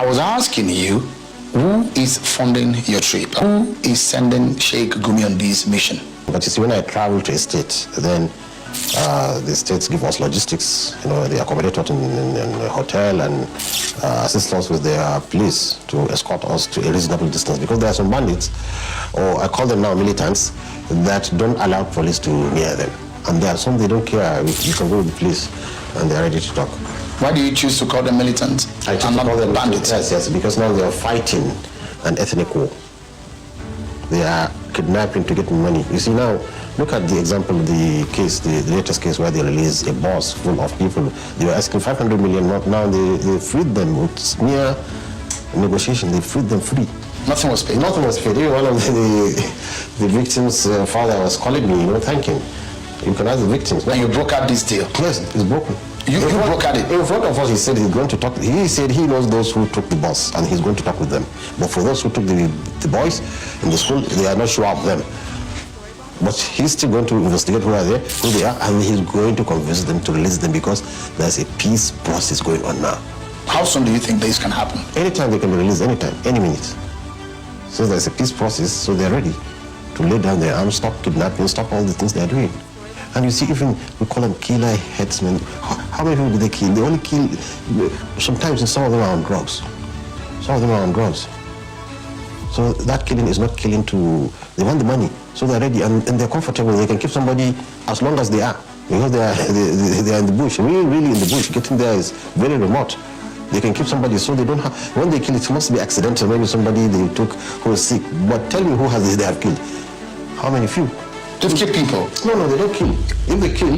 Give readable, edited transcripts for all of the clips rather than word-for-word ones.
I was asking you, who is funding your trip? Who is sending Sheikh Gumi on this mission? But you see, when I travel to a state, then the states give us logistics. You know, they accommodate us in a hotel and assist us with their police to escort us to a reasonable distance. Because there are some bandits, or I call them now militants, that don't allow police to near them. And there are some they don't care. You can go with the police and they're ready to talk. Why do you choose to call them militants? I choose to call them bandits. Yes, because now they are fighting an ethnic war. They are kidnapping to get money. You see now, look at the example, the case, the latest case where they released a bus full of people. They were asking 500 million, now they freed them with mere negotiation. They freed them free. Nothing was paid? Nothing was paid. Even one of the victim's father was calling me, thanking. You can ask the victims. And you broke out this deal? Yes, it's broken. You broke out it? In front of us, he said he's going to talk. He said he knows those who took the bus and he's going to talk with them. But for those who took the boys in the school, they are not sure of them. But he's still going to investigate who they are, and he's going to convince them to release them because there's a peace process going on now. How soon do you think this can happen? Anytime they can be released, anytime, any minute. So there's a peace process, so they're ready to lay down their arms, stop kidnapping, stop all the things they're doing. And you see, even we call them killer headsmen. How many people do they kill? They only kill, sometimes some of them are on drugs. Some of them are on drugs. So that killing is not killing they want the money. So they're ready and they're comfortable. They can keep somebody as long as they are. Because they are in the bush. Really in the bush. Getting there is very remote. They can keep somebody so they don't have, when they kill it must be accidental. Maybe somebody they took who was sick. But tell me who they have killed. How many? Few. They've killed people? No, they don't kill. If they kill,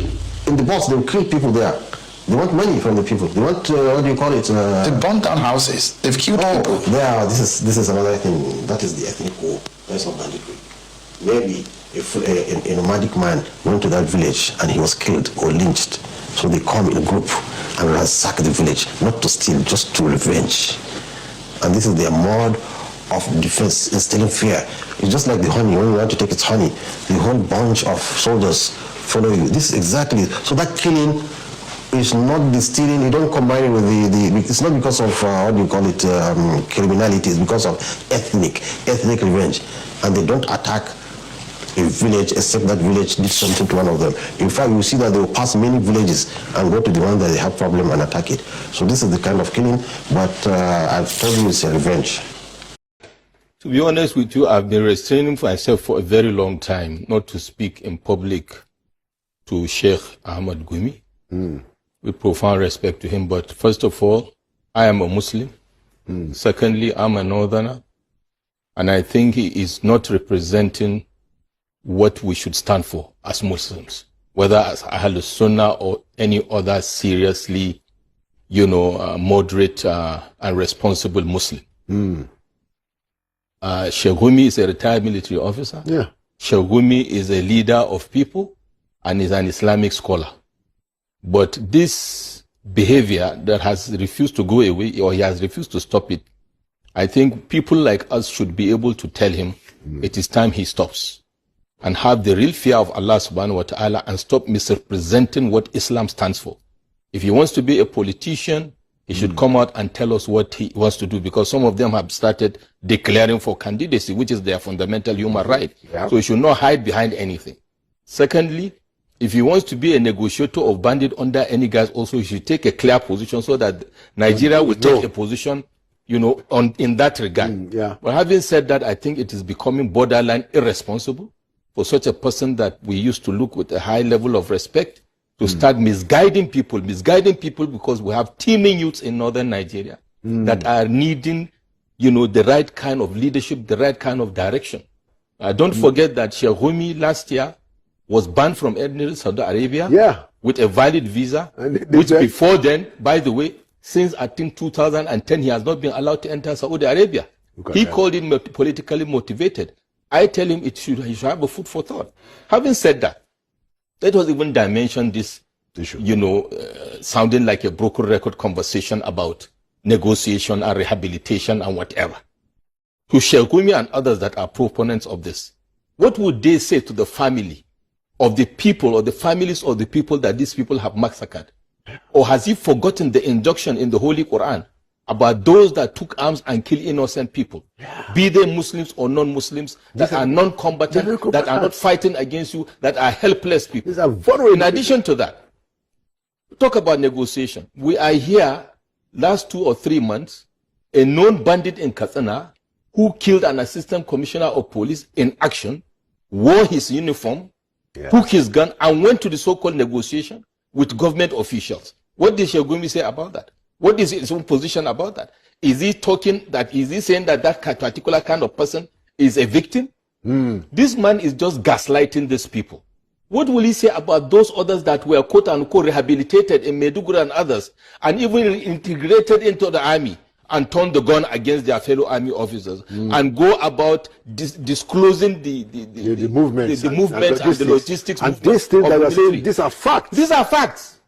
in the box, they'll kill people there. They want money from the people. They want, what do you call it? They burn down houses. They've killed people. Yeah, this is another thing. That is the ethnic war. That's not banditry. Maybe if a nomadic man went to that village and he was killed or lynched, so they come in a group and ransack the village, not to steal, just to revenge. And this is their mode of defense, instilling fear. It's just like the honey. When you want to take its honey, the whole bunch of soldiers follow you. This is exactly, so that killing is not the stealing. You don't combine it with it's not because of, what do you call it, criminality. It's because of ethnic revenge. And they don't attack a village except that village did something to one of them. In fact, you see that they will pass many villages and go to the one that they have problem and attack it. So this is the kind of killing, but I've told you it's a revenge. To be honest with you, I've been restraining myself for a very long time not to speak in public to Sheikh Ahmad Gumi, with profound respect to him. But first of all, I am a Muslim. Secondly, I'm a Northerner. And I think he is not representing what we should stand for as Muslims, whether as Ahlul Sunnah or any other seriously, moderate and responsible Muslim. Sheikh Gumi is a retired military officer. Yeah. Sheikh Gumi is a leader of people and is an Islamic scholar. But this behavior that has refused to go away, or he has refused to stop it, I think people like us should be able to tell him it is time he stops and have the real fear of Allah subhanahu wa ta'ala and stop misrepresenting what Islam stands for. If he wants to be a politician, he should come out and tell us what he wants to do, because some of them have started declaring for candidacy, which is their fundamental human right. Yeah. So he should not hide behind anything. Secondly, if he wants to be a negotiator of bandit under any guise, also he should take a clear position so that Nigeria will take a position, in that regard. But having said that, I think it is becoming borderline irresponsible for such a person that we used to look with a high level of respect to start misguiding people because we have teeming youths in northern Nigeria that are needing, the right kind of leadership, the right kind of direction. Don't forget that Sheikh Gumi last year was banned from entering Saudi Arabia with a valid visa, which before then, by the way, since I think 2010, he has not been allowed to enter Saudi Arabia. He called it politically motivated. I tell him he should have a food for thought. Having said that, let us even dimension this issue, sounding like a broken record conversation about negotiation and rehabilitation and whatever. To Sheikh Gumi and others that are proponents of this, what would they say to the family of the people or the families of the people that these people have massacred? Or has he forgotten the injunction in the Holy Quran about those that took arms and killed innocent people, be they Muslims or non-Muslims, that are non-combatant, that are not fighting against you, that are helpless people. These are vulnerable. In addition to that, talk about negotiation. We are here last 2 or 3 months, a known bandit in Katsina who killed an assistant commissioner of police in action, wore his uniform, took his gun, and went to the so-called negotiation with government officials. What did Sheikh Gumi say about that? What is his own position about that? Is he saying that that particular kind of person is a victim? This man is just gaslighting these people. What will he say about those others that were quote unquote rehabilitated in Maiduguri and others, and even integrated into the army and turned the gun against their fellow army officers and go about disclosing the movements and the logistics? And these things that are saying, these are facts. These are facts.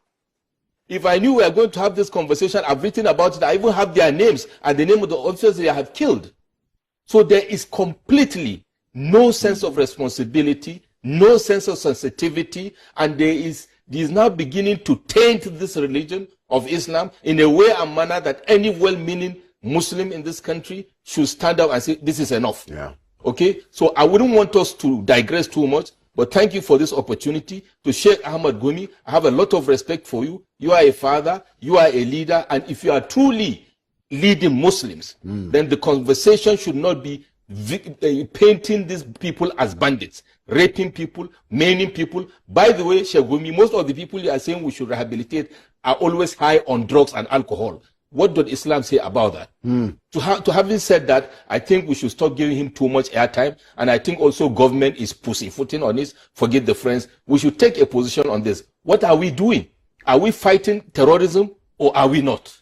If I knew we were going to have this conversation, I've written about it. I even have their names and the name of the officers they have killed. So there is completely no sense of responsibility, no sense of sensitivity, and there is now beginning to taint this religion of Islam in a way and manner that any well-meaning Muslim in this country should stand up and say, this is enough. Okay? So I wouldn't want us to digress too much, but thank you for this opportunity. To Sheikh Ahmad Gumi, I have a lot of respect for you. You are a father, you are a leader, and if you are truly leading Muslims, then the conversation should not be painting these people as bandits, raping people, maiming people. By the way, Sheikh Gumi, most of the people you are saying we should rehabilitate are always high on drugs and alcohol. What does Islam say about that? To having said that, I think we should stop giving him too much airtime, and I think also government is pussyfooting on this. Forget the friends. We should take a position on this. What are we doing? Are we fighting terrorism or are we not?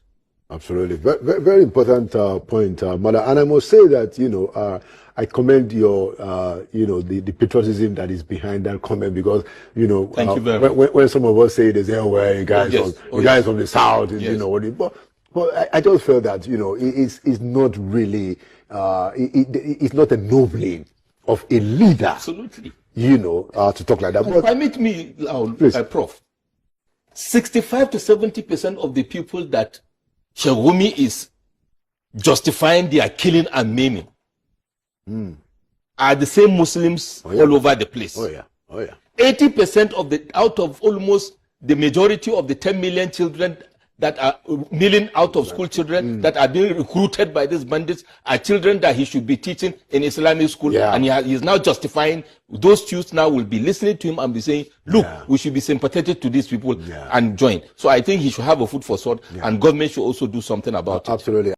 Absolutely. Very, very important point, Mother. And I must say that, I commend your, the patriotism that is behind that comment, because, Thank you very much. When some of us say this, well, you guys, guys from the South, but I just felt that, it's not really, it's not ennobling of a leader. Absolutely. To talk like that. But permit me, Prof. 65 to 70% of the people that Sheikh Gumi is justifying their killing and maiming are the same Muslims all over the place. 80% out of almost the majority of the 10 million children that are out of school children that are being recruited by these bandits are children that he should be teaching in Islamic school, and he is now justifying. Those youths now will be listening to him and be saying, look, we should be sympathetic to these people and join. So I think he should have a foot for thought, and government should also do something about it. Absolutely.